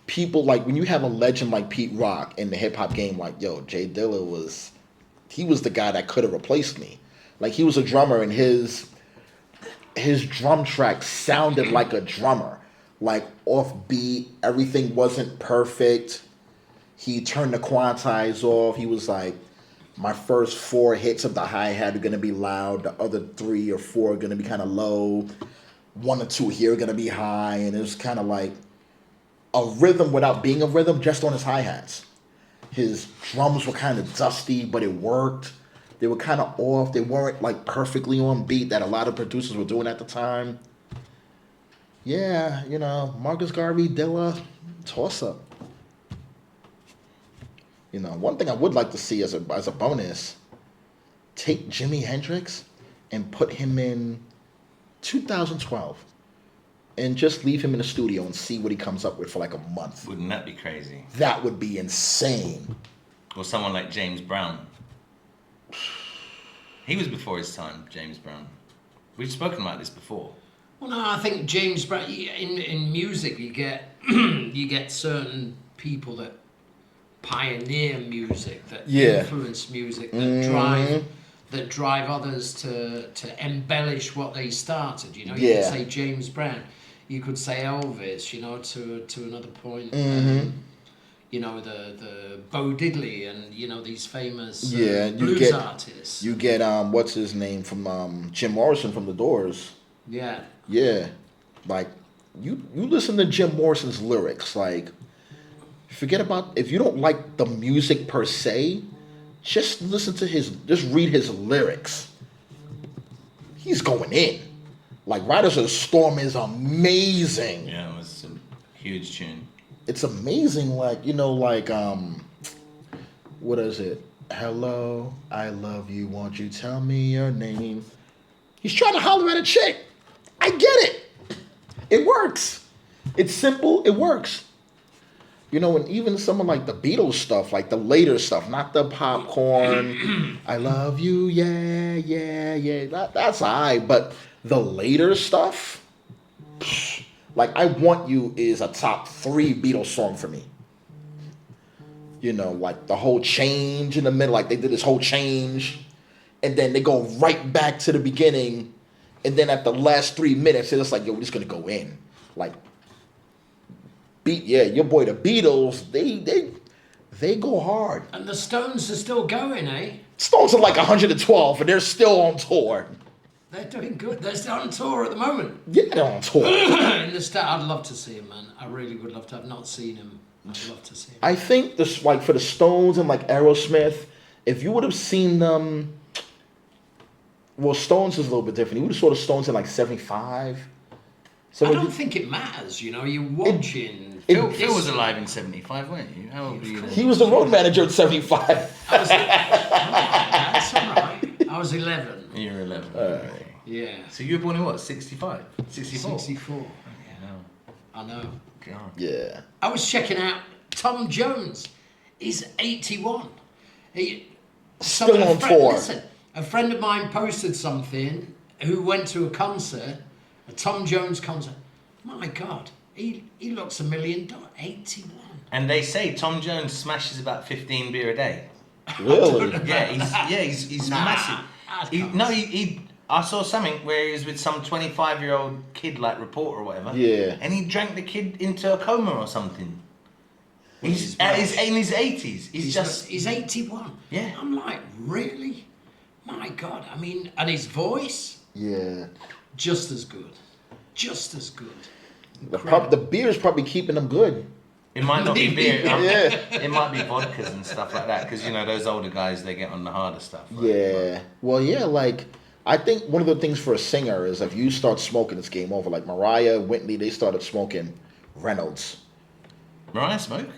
people, like when you have a legend like Pete Rock in the hip hop game, like, yo, Jay Dilla was the guy that could have replaced me. Like, he was a drummer and his drum track sounded like a drummer. Like, offbeat, everything wasn't perfect. He turned the quantize off. He was like, my first 4 hits of the hi-hat are going to be loud. The other 3 or 4 are going to be kind of low. 1 or 2 here are going to be high. And it was kind of like a rhythm without being a rhythm, just on his hi-hats. His drums were kind of dusty, but it worked. They were kind of off. They weren't like perfectly on beat that a lot of producers were doing at the time. Yeah, you know, Marcus Garvey, Dilla, toss-up. You know, one thing I would like to see as a bonus, take Jimi Hendrix and put him in 2012 and just leave him in the studio and see what he comes up with for like a month. Wouldn't that be crazy? That would be insane. Or someone like James Brown. He was before his time, James Brown. We've spoken about this before. Well, no, I think James Brown, in music, you get certain people that pioneer music, that influence music, that drive others to embellish what they started. You know, you could say James Brown, you could say Elvis. You know, to another point. you know, the Bo Diddley and, you know, these famous blues artists. You get what's his name from Jim Morrison from The Doors. Yeah. Yeah, like you listen to Jim Morrison's lyrics, like forget about if you don't like the music per se, just listen to just read his lyrics. He's going in. Like Riders of the Storm is amazing. Yeah, it was a huge tune. It's amazing, like, you know, like what is it? Hello, I love you, won't you tell me your name? He's trying to holler at a chick. I get it. It works. It's simple, it works. You know, and even some of like the Beatles stuff, like the later stuff, not the popcorn, I love you, yeah, yeah, yeah. That's alright, but the later stuff, like I Want You is a top 3 Beatles song for me. You know, like the whole change in the middle, like they did this whole change, and then they go right back to the beginning, and then at the last 3 minutes, it's like, yo, we're just gonna go in. Like, your boy the Beatles, they go hard. And the Stones are still going, eh? Stones are like 112, and they're still on tour. They're doing good. They're still on tour at the moment. Yeah, they're on tour. In the I'd love to see him, man. I really would love to. I've not seen him. I'd love to see him. I think this, like for the Stones and like Aerosmith, if you would have seen them, well, Stones is a little bit different. You would have saw the Stones in like 75. I don't think it matters, you know. You're watching. Phil was alive in 75, weren't you? How old were you then? He was the road manager in 75. That's all right. I was 11. You were 11. Right. Yeah. So you were born in what, 65? 64? 64. I know. God. Yeah. I was checking out Tom Jones. He's 81. Still on tour. Listen, a friend of mine posted something who went to a concert, a Tom Jones concert. My God, he looks $1 million. 81. And they say Tom Jones smashes about 15 beer a day. Really? He's massive. I saw something where he was with some 25-year-old kid, like reporter or whatever. Yeah. And he drank the kid into a coma or something. He's in his 80s. He's 81. Yeah. I'm like, really? My God. I mean, and his voice, Yeah. just as good. Just as good. The beer's probably keeping them good. It might not be beer. Yeah. It might be vodkas and stuff like that. Because, you know, those older guys, they get on the harder stuff. Right? Yeah. Well, yeah, like, I think one of the things for a singer is if you start smoking, it's game over. Like Mariah, Whitney, they started smoking Reynolds. Mariah smoke?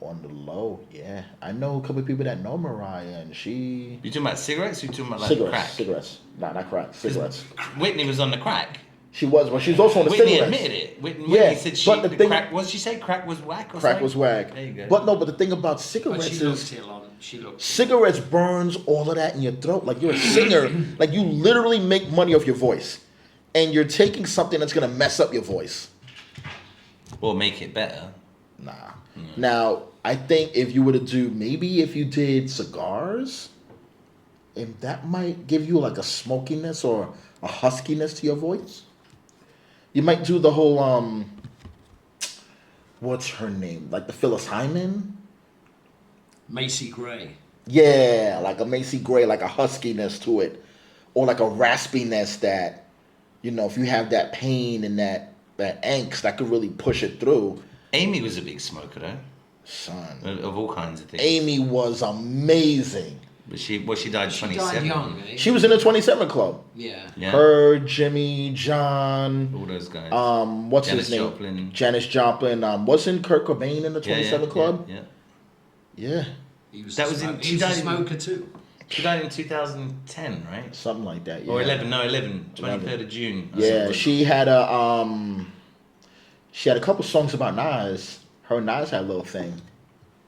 On the low, yeah. I know a couple of people that know Mariah, and she... You talking about cigarettes or you talking about like crack? Cigarettes. Nah, not crack. Cigarettes. Whitney was on the crack. She was, but she was also on the Whitney cigarettes. admitted it. Whitney said crack. What did she say? Crack was whack or Crack something? was whack. There you go. But no, but the thing about But cigarettes she is... looked ill on. She looked. Cigarettes burns all of that in your throat. Like, you're a singer. Like, you literally make money off your voice. And you're taking something that's going to mess up your voice. Or make it better. Nah. Now, I think if you were to do... Maybe if you did cigars... And that might give you, like, a smokiness or a huskiness to your voice. You might do the whole... What's her name? Like the Phyllis Hyman? Macy Gray. Yeah, like a Macy Gray, like a huskiness to it. Or like a raspiness that, you know, if you have that pain and that angst, that could really push it through. Amy was a big smoker, though. Son. Of all kinds of things. Amy was amazing. But she died 27. She died young, eh? She was in the 27 Club. Yeah. Her, Jimmy, John. All those guys. What's Janis his name? Joplin. Janis Joplin. Wasn't Kurt Cobain in the 27 Club? Yeah. He was That a was in- smoker. she He was a died in- smoker too. She died in 2010, right? Something like that, yeah. Or 11, 23rd of June. Yeah, she had a couple songs about Nas. Her and Nas had a little thing.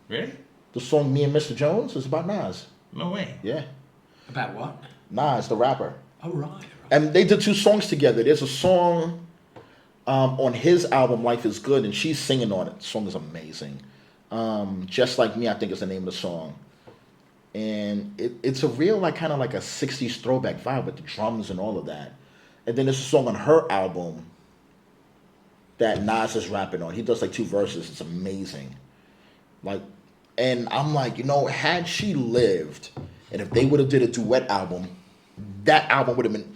Really? The song Me and Mr. Jones is about Nas. No way. Yeah. About what? Nas, the rapper. Oh, right. And they did 2 songs together. There's a song on his album, Life is Good, and she's singing on it. The song is amazing. Just Like Me, I think is the name of the song. And it's a real, like, kind of like a 60s throwback vibe with the drums and all of that. And then there's a song on her album that Nas is rapping on. He does like 2 verses. It's amazing. Like, and I'm like, had she lived, and if they would have did a duet album, that album would have been.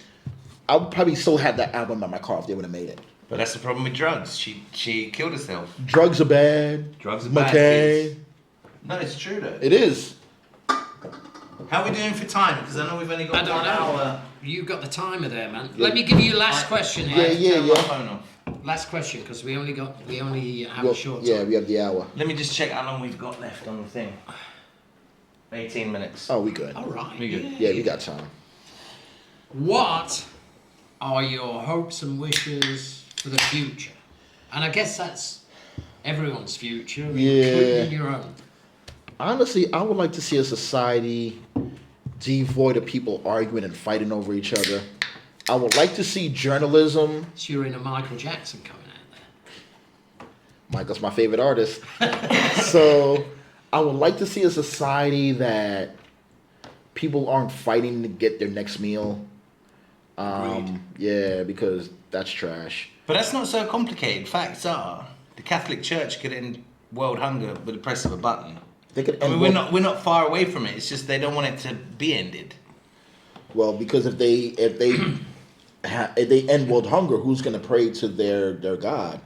I would probably still have that album in my car if they would have made it. But that's the problem with drugs. She killed herself. Drugs are bad. Drugs are bad. McCain. No, it's true though. It is. How are we doing for time? Because I know we've only got I don't 1 know. hour. You got the timer there, man. Let me give you last question here. Turn my phone off. Last question, because we only have a short Yeah, time. we have the hour. Let me just check how long we've got left on the thing. 18 minutes. Oh, we good. All right. We good. Yeah, we got time. What are your hopes and wishes for the future? And I guess that's everyone's future, including your own. Honestly, I would like to see a society devoid of people arguing and fighting over each other. I would like to see journalism. So you're in a Michael Jackson coming out there. Michael's my favorite artist. So I would like to see a society that people aren't fighting to get their next meal. Yeah, because that's trash. But that's not so complicated. Facts are, the Catholic Church could end world hunger with the press of a button. They could I end mean, we're not far away from it. It's just they don't want it to be ended. Well, because if they end world hunger, who's going to pray to their God?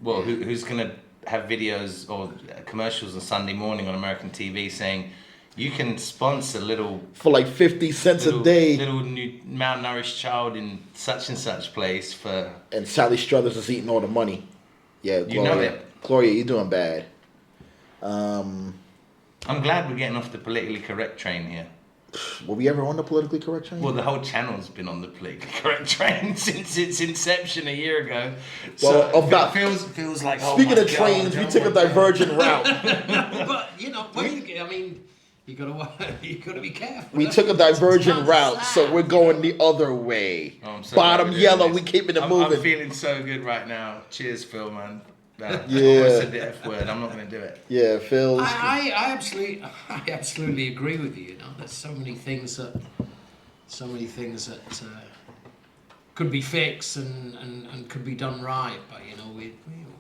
Well, who's going to have videos or commercials on Sunday morning on American TV saying you can sponsor For like 50 cents a day. little malnourished child in such and such place for... And Sally Struthers is eating all the money. Yeah, Gloria. You know it. Gloria, you're doing bad. I'm glad we're getting off the politically correct train here. Were we ever on the politically correct train? Well, the whole channel's been on the politically correct train since its inception a year ago. Well, So of that- feels like. Speaking of trains, we took a divergent route. But you gotta be careful. We took a divergent route, so we're going the other way. Oh, I'm so Bottom glad we're yellow, doing we this. keeping it I'm moving. feeling so good right now. Cheers, Phil, man. I Yeah. almost said the F word. I'm not going to do it. Yeah, Phil. I absolutely agree with you. There's so many things that could be fixed and could be done right, but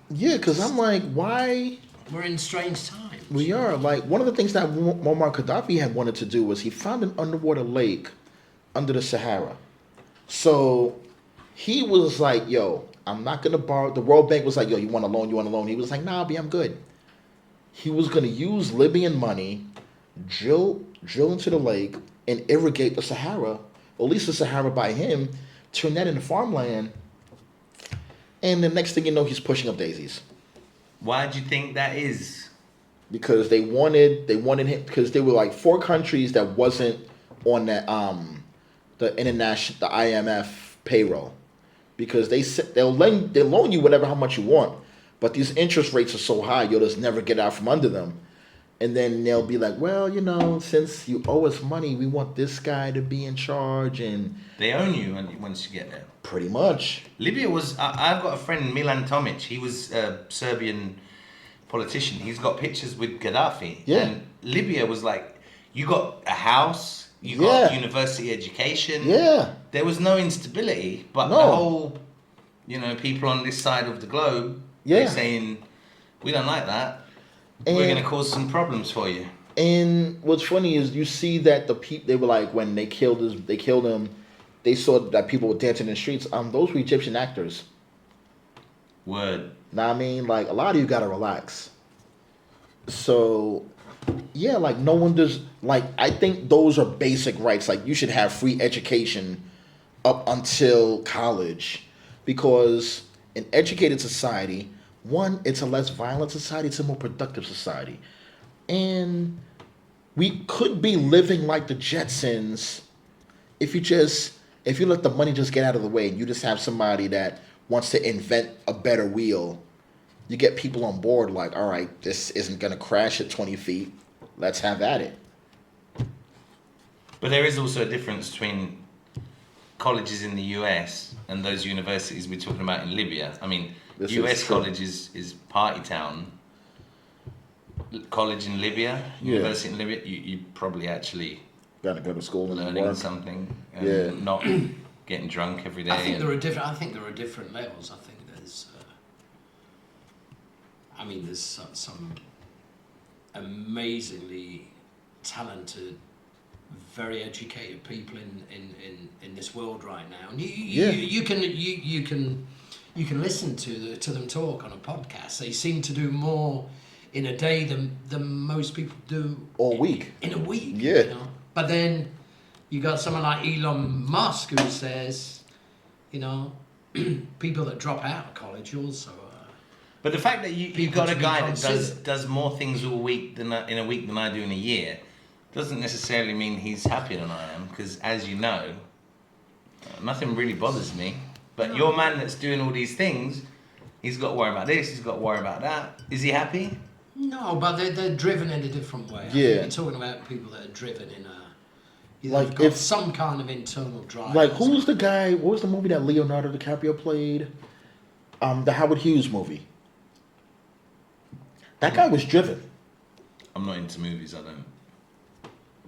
Yeah, because I'm like, why? we're in strange times. We are. Like, one of the things that Muammar Gaddafi had wanted to do was he found an underwater lake under the Sahara. So he was like, yo, I'm not going to borrow. The World Bank was like, yo, you want a loan? You want a loan? He was like, nah, B, I'm good. He was going to use Libyan money, drill into the lake, and irrigate the Sahara, or at least the Sahara by him, turn that into farmland. And the next thing you know, he's pushing up daisies. Why do you think that is? Because they wanted him, because there were like 4 countries that wasn't on that the IMF payroll, because they'll loan you how much you want, but these interest rates are so high you'll just never get out from under them, and then they'll be like, well, since you owe us money, we want this guy to be in charge, and They own you once you get there. pretty much. Libya was... I've got a friend, Milan Tomic. He was a Serbian politician. He's got pictures with Gaddafi. Yeah. And Libya was like, you got a house, you got university education. Yeah. There was no instability, but No. the whole, people on this side of the globe, they're saying, we don't like that. We're going to cause some problems for you. And what's funny is you see that they were like, when they killed him, they saw that people were dancing in the streets. Those were Egyptian actors. Word. Now, I mean, like, a lot of you gotta relax. So, yeah, like, no one does, like, I think those are basic rights. Like, you should have free education up until college, because an educated society, one, it's a less violent society, it's a more productive society. And we could be living like the Jetsons if you let the money just get out of the way, and you just have somebody that wants to invent a better wheel. You get people on board like, all right, this isn't going to crash at 20 feet. Let's have at it. But there is also a difference between colleges in the US and those universities we're talking about in Libya. I mean, This US is true. college is party town. College in Libya, university in Libya, you probably actually Got to go to school and learning work. something and not getting drunk every day. I think there are different levels. I think there's some amazingly talented, very educated people in this world right now, and you can listen to them talk on a podcast. They seem to do more in a day than most people do all week. In a week, yeah. You know? But then you got someone like Elon Musk who says, you know, people that drop out of college also. But the fact that you got a guy that considered. does more things in a week than I do in a year doesn't necessarily mean he's happier than I am. Because as you know, nothing really bothers me. But your man that's doing all these things, he's got to worry about this, he's got to worry about that. Is he happy? No, but they're driven in a different way. I Yeah. think you're talking about people that are driven in a... Like got if some kind of internal drive. Like who's the guy? What was the movie that Leonardo DiCaprio played? The Howard Hughes movie. That guy was driven. I'm not into movies, I don't.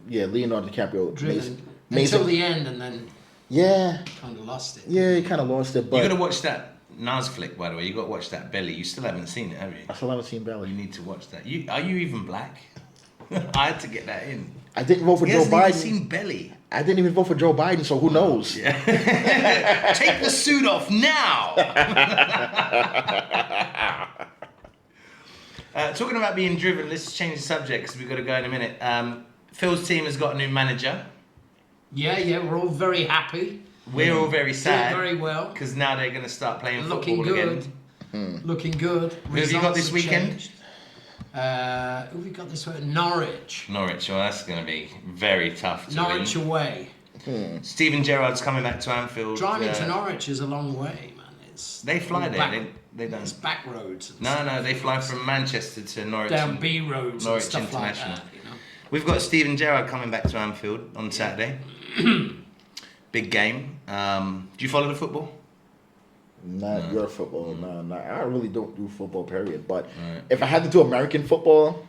Yeah, Leonardo DiCaprio. Driven amazing. until the end, and then kind of lost it. Yeah, he kind of lost it. But You got to watch that Nas flick, by the way. You got to watch that Belly. You still haven't seen it, have you? I still haven't seen You Belly. need to watch that. Are you even black? I had to get that in. I didn't vote for He Joe hasn't even Biden. seen Belly. I didn't even vote for Joe Biden, so who knows? Yeah. Take the suit off now. Talking about being driven, let's change the subject because we've got to go in a minute. Phil's team has got a new manager. Yeah, we're all very happy. We're all very Doing sad very well. because now they're going to start playing Looking football good. again. Looking good. Who have you got this Results have weekend? changed. Who have we got this weekend? Norwich. Norwich, well, that's going to be very tough to Norwich win. away. Steven Gerrard's coming back to Anfield. Driving to Norwich is a long way, man. It's They fly all there. back- They don't. It's back roads. And No, they fly from Manchester to Norwich. down and- B roads Norwich and stuff International. like that. You know. We've got Steven Gerrard coming back to Anfield on Saturday. Big game. Do you follow the football? Not your football. No. I really don't do football, period. But Right. if I had to do American football,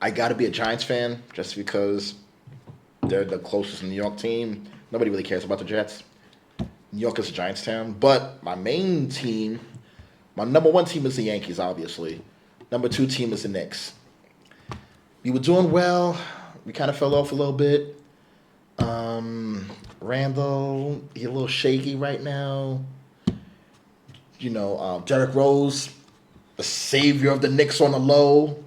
I got to be a Giants fan just because they're the closest New York team. Nobody really cares about the Jets. New York is a Giants town. But my main team, my number one team is the Yankees, obviously. Number two team is the Knicks. We were doing well. We kind of fell off a little bit. Randall, he's a little shaky right now. You know, Derrick Rose, the savior of the Knicks on the low.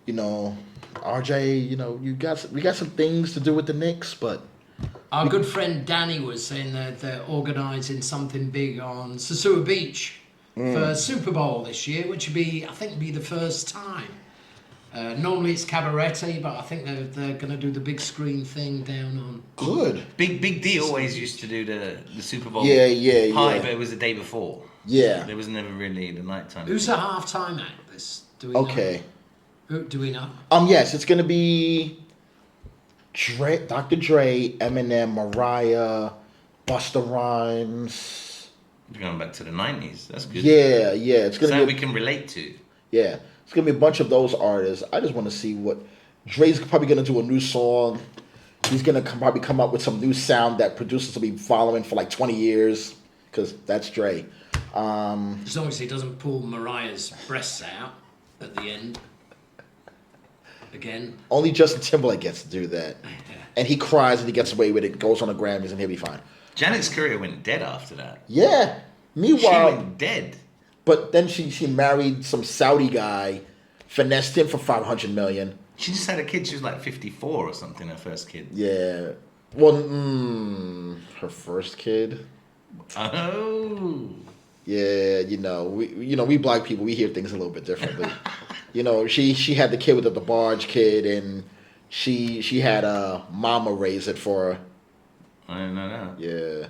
You know, RJ, you know, we got some things to do with the Knicks, but Our good friend Danny was saying that they're organising something big on Sosua Beach for Super Bowl this year, which would be, I think, be the first time. Normally it's Cabarete, but I think they're going to do the big screen thing down on... good. Big D always used to do the Super Bowl Yeah. but it was the day before. Yeah. There was never really the nighttime. Who's the half-time act this? Do we know? Okay. Who, do we know? Yes, it's gonna be Dr. Dre, Eminem, Mariah, Busta Rhymes. We're going back to the 90s. That's good. Yeah. It's gonna Something be we can relate to. Yeah, it's gonna be a bunch of those artists. I just want to see what Dre's probably gonna do a new song. He's gonna probably come up with some new sound that producers will be following for like 20 years, because that's Dre. As long as he doesn't pull Mariah's breasts out at the end. Again. Only Justin Timberlake gets to do that, and he cries and he gets away with it. Goes on the Grammys and he'll be fine. Janet's career went dead after that. Yeah. She Meanwhile, went dead. but then she married some Saudi guy, finessed him for $500 million. She just had a kid. She was like 54 or something, her first kid. Yeah. Well, her first kid. Oh. Yeah, we black people, we hear things a little bit differently. She had the kid with the barge kid, and she had a mama raise it for her. I didn't know that. Yeah.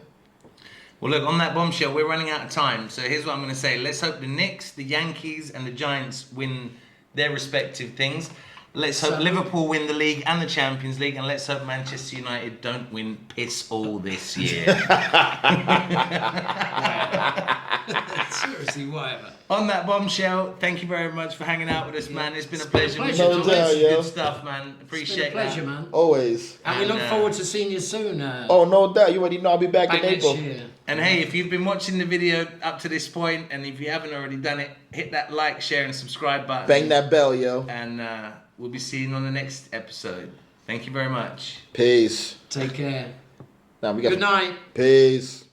Well, look, on that bombshell, we're running out of time. So here's what I'm going to say. Let's hope the Knicks, the Yankees, and the Giants win their respective things. Let's hope Liverpool win the league and the Champions League, and let's hope Manchester United don't win piss all this year. Seriously, whatever. On that bombshell, thank you very much for hanging out with us, man. It's been a pleasure. pleasure, No doubt, yo. Good stuff, man. Appreciate It's been a pleasure, that. man. Always. And we look And, forward to seeing you soon. Oh, no doubt. You already know I'll be back back in next April. year. And hey, if you've been watching the video up to this point, and if you haven't already done it, hit that like, share, and subscribe button. Bang that bell, yo. And we'll be seeing you on the next episode. Thank you very much. Peace. Take care. Now we got Good night. Peace.